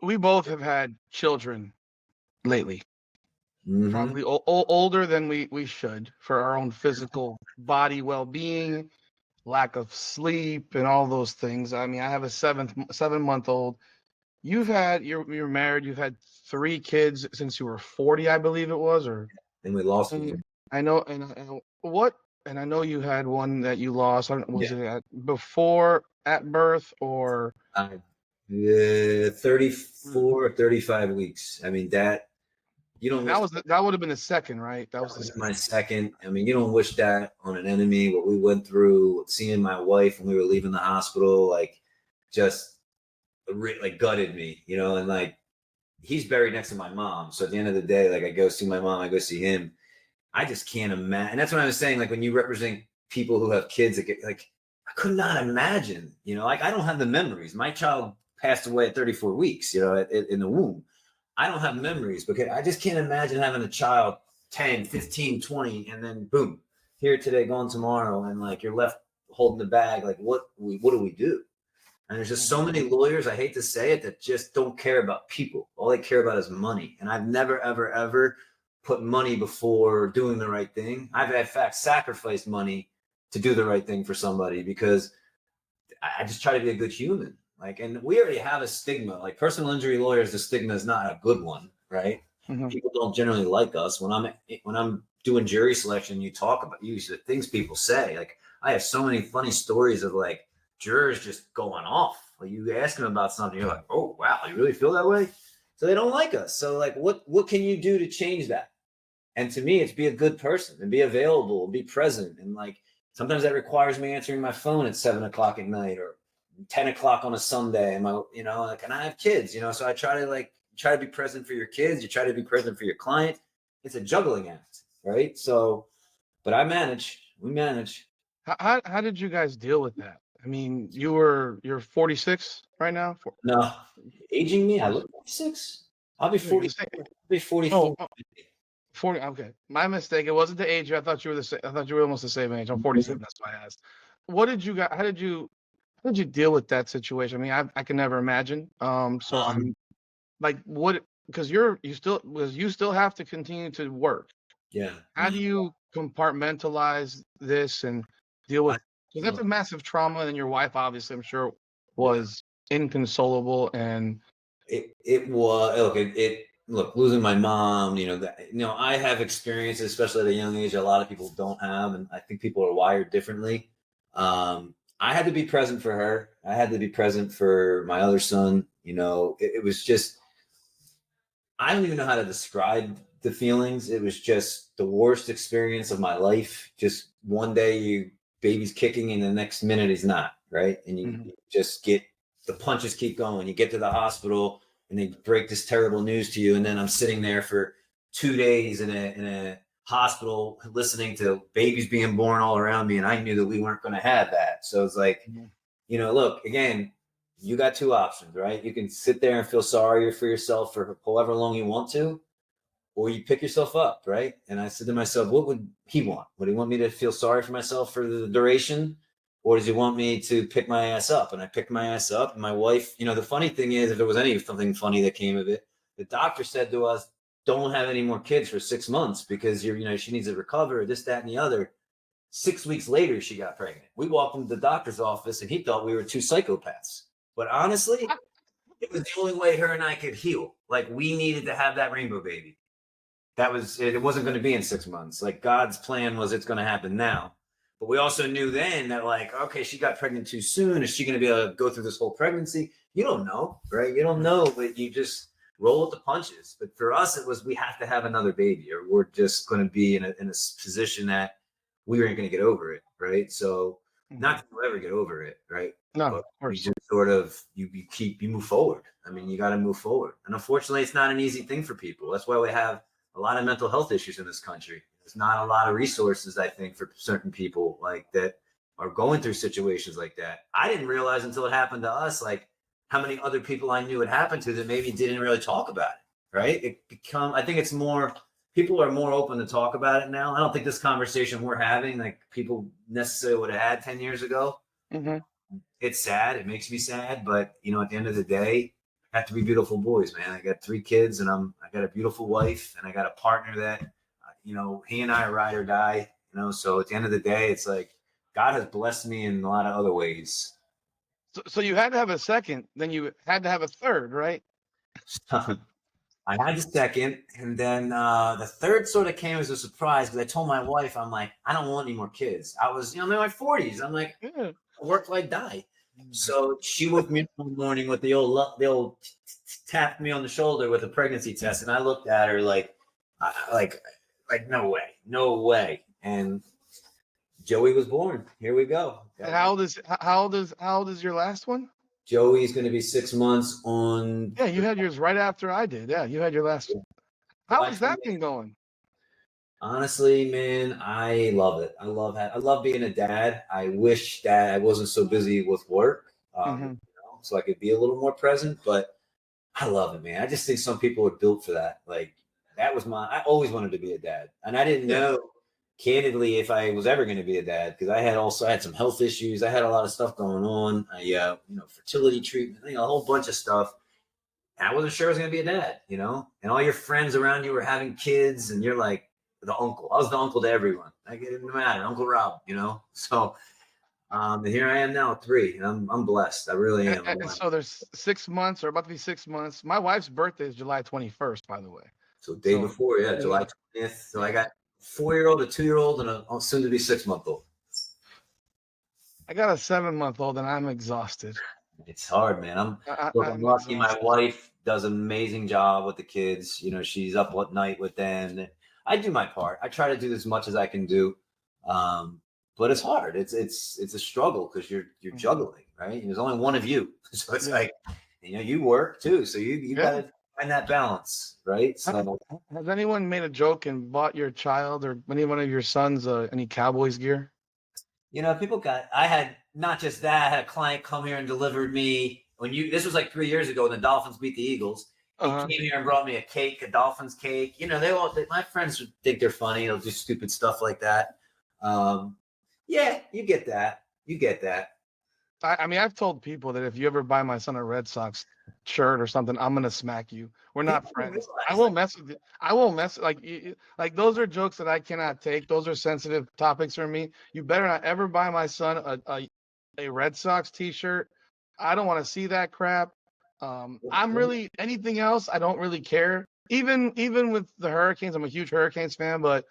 we both have had children lately, Hmm. probably older than we should for our own physical body well-being, lack of sleep, and all those things. I mean, I have a 7-month old. You're married. You've had 3 kids since you were 40, I believe it was, or And we lost mm, one. I know. And I know you had one that you lost. I don't, was Yeah. it before at birth or? Uh, yeah, Mm, 34, 35 weeks. I mean, that you yeah, don't wish that would have been the second, right? That was that the was second. my second. I mean, you don't wish that on an enemy. What we went through, seeing my wife when we were leaving the hospital, like just like gutted me, and like he's buried next to my mom. So at the end of the day, like I go see my mom, I go see him. I just can't imagine. And that's what I was saying. Like when you represent people who have kids, that get, like I could not imagine. Like I don't have the memories. My child passed away at 34 weeks. In the womb. I don't have memories because I just can't imagine having a child 10, 15, 20, and then boom, here today, gone tomorrow, and like you're left holding the bag. Like what do we do? And there's just so many lawyers, I hate to say it, that just don't care about people. All they care about is money. And I've never, ever, ever put money before doing the right thing. I've, in fact, sacrificed money to do the right thing for somebody because I just try to be a good human. Like, and we already have a stigma. Like personal injury lawyers, the stigma is not a good one, right? Mhm. People don't generally like us. When I'm doing jury selection, you talk about the things people say. Like I have so many funny stories of like jurors just going off. Like you ask them about something, you're like, oh wow, you really feel that way? So they don't like us. So like what can you do to change that? And to me, it's be a good person and be available and be present. And like sometimes that requires me answering my phone at 7 o'clock at night or 10 o'clock on a Sunday. And like, and I have kids, so I try to be present for your kids. You try to be present for your client. It's a juggling act, right? So, but we manage. How did you guys deal with that? I mean, you're 46 right now. No, aging me, I 40, look 46. I'll be you're 40. the same. I'll be Oh, 44. 40. Okay, my mistake. It wasn't the age. I thought you were the same. I thought you were almost the same age. I'm 47. That's why I asked. What did you got? How did you deal with that situation? I mean, I can never imagine. So Um, I'm like, what? Because you still have to continue to work. yeah. How do you compartmentalize this and deal I, with? Because that's look, a massive trauma, and your wife, obviously, I'm sure, was inconsolable. And it was look it look losing my mom, I have experiences, especially at a young age, a lot of people don't have, and I think people are wired differently. I had to be present for her. I had to be present for my other son. It was just, I don't even know how to describe the feelings. It was just the worst experience of my life. Just one day you baby's kicking and the next minute he's not, right? And Mhm. you just get, the punches keep going. You get to the hospital and they break this terrible news to you. And then I'm sitting there for 2 days in a hospital listening to babies being born all around me. And I knew that we weren't going to have that. So it's like, Mhm. look, again, you got two options, right? You can sit there and feel sorry for yourself for however long you want to, or you pick yourself up, right? And I said to myself, what would he want? Would he want me to feel sorry for myself for the duration? Or does he want me to pick my ass up? And I picked my ass up. And my wife, the funny thing is, if there was something funny that came of it, the doctor said to us, don't have any more kids for 6 months because she needs to recover, this, that, and the other. 6 weeks later, she got pregnant. We walked into the doctor's office and he thought we were two psychopaths. But honestly, it was the only way her and I could heal. Like we needed to have that rainbow baby. That was it. It wasn't going to be in 6 months. Like God's plan was it's going to happen now. But we also knew then that like, okay, she got pregnant too soon. Is she going to be able to go through this whole pregnancy? You don't know, right? You don't know, but you just roll with the punches. But for us, it was we have to have another baby, or we're just going to be in a position that we weren't going to get over it, right? So not Mhm. that you'll ever get over it, right? No, But of you course. just sort of you move forward. I mean, you got to move forward, and unfortunately, it's not an easy thing for people. That's why we have a lot of mental health issues in this country. There's not a lot of resources, I think, for certain people like that are going through situations like that. I didn't realize until it happened to us, like how many other people I knew it happened to that maybe didn't really talk about it. Right? I think it's more, people are more open to talk about it now. I don't think this conversation we're having, like people necessarily would have had 10 years ago. Hmm. It's sad. It makes me sad. But, at the end of the day, got 3 beautiful boys, man. I got 3 kids, and I got a beautiful wife, and I got a partner that, he and I are ride or die. So at the end of the day, it's like God has blessed me in a lot of other ways. So you had to have a second, then you had to have a third, right? I had the second, and then the third sort of came as a surprise because I told my wife, I'm like, I don't want any more kids. I was, I'm in my 40s. I'm like, Yeah. work like die. So she woke me up one morning with the old tapped me on the shoulder with a pregnancy test, and I looked at her like no way. And Joey was born. Here we go. And how old is your last one? Joey's going to be 6 months on. Yeah, you had yours right after I did. Yeah, you had your last one. How has that been going? Honestly, man, I love it. I love being a dad. I wish that I wasn't so busy with work, so I could be a little more present. But I love it, man. I just think some people are built for that. Like that was I always wanted to be a dad, and I didn't know, candidly, if I was ever going to be a dad because I had some health issues. I had a lot of stuff going on. Fertility treatment, a whole bunch of stuff. And I wasn't sure I was going to be a dad, and all your friends around you were having kids, and you're like the uncle. I was the uncle to everyone. It didn't matter. Uncle Rob, So, and here I am now at 3, and I'm blessed. I really am. And so there's 6 months, or about to be 6 months. My wife's birthday is July 21st, by the way. So day before, July 20th. So I got a 4-year-old, a 2-year-old, and a soon to be 6-month-old. I got a 7-month-old, and I'm exhausted. It's hard, man. I'm lucky. My wife does an amazing job with the kids. She's up at night with them. I do my part. I try to do as much as I can do, but it's hard. It's a struggle because you're juggling, right? And there's only one of you, so it's like you work too, so you gotta find that balance, right? So, has anyone made a joke and bought your child or any one of your sons any Cowboys gear? People I had not just that. I had a client come here and delivered me this was like 3 years ago when the Dolphins beat the Eagles. He came here and brought me a cake, a Dolphins cake. My friends think they're funny. They'll do stupid stuff like that. Yeah, you get that. I've told people that if you ever buy my son a Red Sox shirt or something, I'm gonna smack you. We're not friends. I won't mess with you. I won't mess like those are jokes that I cannot take. Those are sensitive topics for me. You better not ever buy my son a Red Sox t-shirt. I don't want to see that crap. I'm really anything else. I don't really care. Even with the Hurricanes, I'm a huge Hurricanes fan, but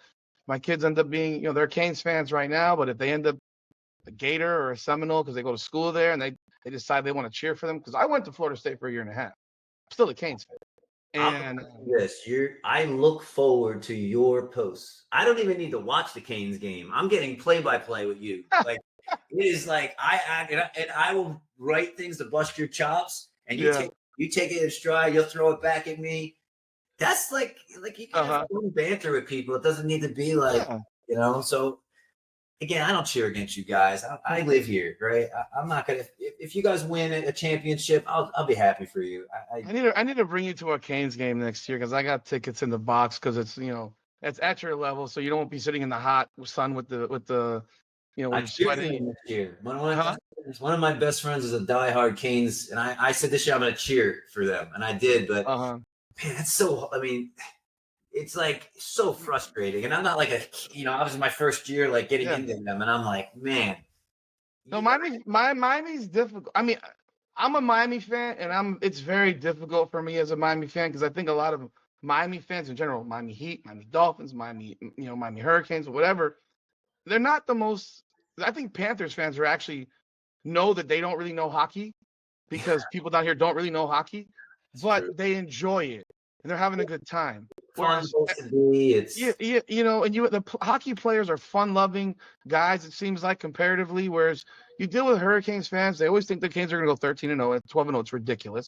my kids end up being, they're Canes fans right now. But if they end up a Gator or a Seminole because they go to school there and they decide they want to cheer for them, because I went to Florida State for a year and a half. I'm still a Canes fan. And I look forward to your posts. I don't even need to watch the Canes game. I'm getting play-by-play with you. Like it is like I will write things to bust your chops, and you take it in stride. You'll throw it back at me. That's like you can have fun banter with people. It doesn't need to be like So again, I don't cheer against you guys. I live here, right? I'm not gonna. If you guys win a championship, I'll be happy for you. I need to bring you to a Canes game next year because I got tickets in the box because it's it's at your level, so you don't be sitting in the hot sun with the I'm sweating this year. One of my best friends is a diehard Canes, and I said this year I'm going to cheer for them, and I did. But man, it's so. I mean, it's like so frustrating, and I'm not like I was in my first year, like getting into them, and I'm like, man. No, Miami's difficult. I mean, I'm a Miami fan, and it's very difficult for me as a Miami fan because I think a lot of Miami fans in general, Miami Heat, Miami Dolphins, Miami Hurricanes, whatever. They're not the most. I think Panthers fans are actually know that they don't really know hockey because people down here don't really know hockey, but they enjoy it and they're having a good time. Whereas, the hockey players are fun-loving guys. It seems like comparatively, whereas you deal with Hurricanes fans, they always think the Canes are going to go 13-0 and 12-0. It's ridiculous.